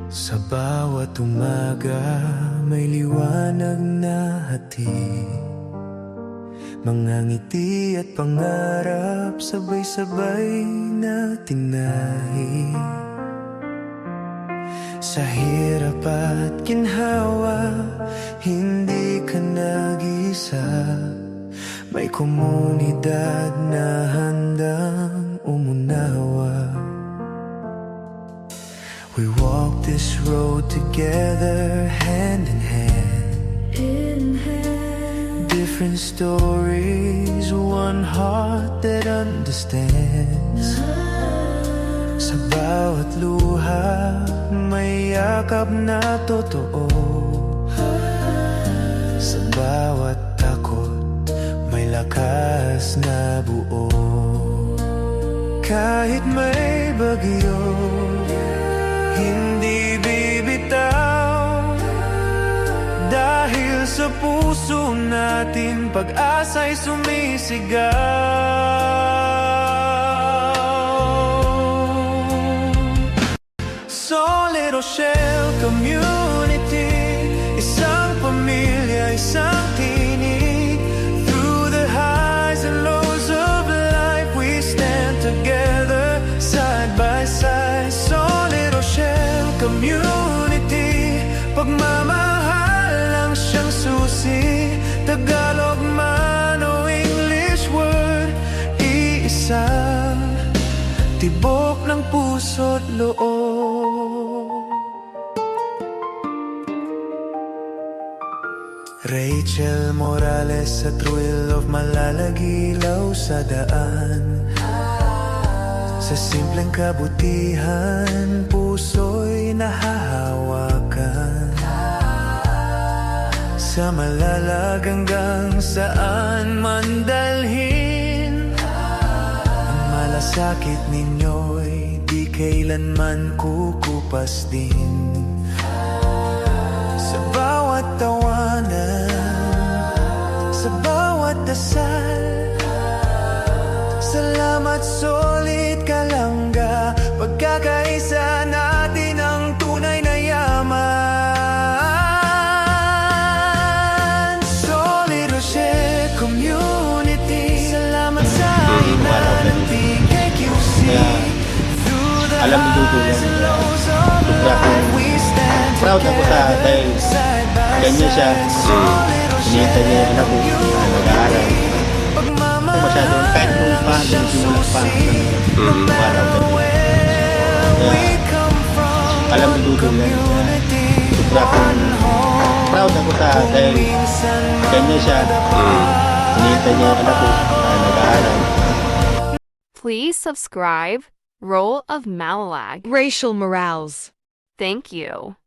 Sa bawat umaga may liwanag na hatid, mga ngiti at pangarap sabay-sabay nating nahid. Sa hirap at ginhawa, hindi ka nag-isa, may komunidad na handang umunawa. We walk this road together, hand in hand. Different stories, one heart that understands. Sa bawat luha, may yakap na totoo. Sa bawat takot, may lakas na buo. Kahit may bagyo, hindi bibitaw, dahil sa puso natin pag-asa'y sumisigaw. Solid Rochelle Community, isang pamilya, isang tinig. Through the highs and lows of life, we stand together, side by side. Solid Rochelle Community, pagmamahal lang siyang susi. Tagalog man o English word, iisa, tibok ng puso't loob. Rachel Morales sa thrill of malalagilaw sa daan. Sa simpleng kabutihan, puso'y nahahawakan. Sa malalag hanggang saan man dalhin, ang malasakit ninyo'y di kailanman kukupas din. Sa bawat tawanan, sa bawat dasal, salamat Solid Kalangga, pagkakaisa natin ang tunay na yaman. Solid Rochelle Community, salamat sa inang PKQC. Alam mo dito yan, proud ako dahil ganyan siya. Hinihintay niya yung anak ko na nag-aaral. Kung masyadong kahit nung paano yung simulat pa para alam mo dito yan. Proud ako dahil ganyan siya. Hinihintay niya yung anak ko na nag-aaral. Please subscribe Role of Malalag. Rachel Morales. Thank you.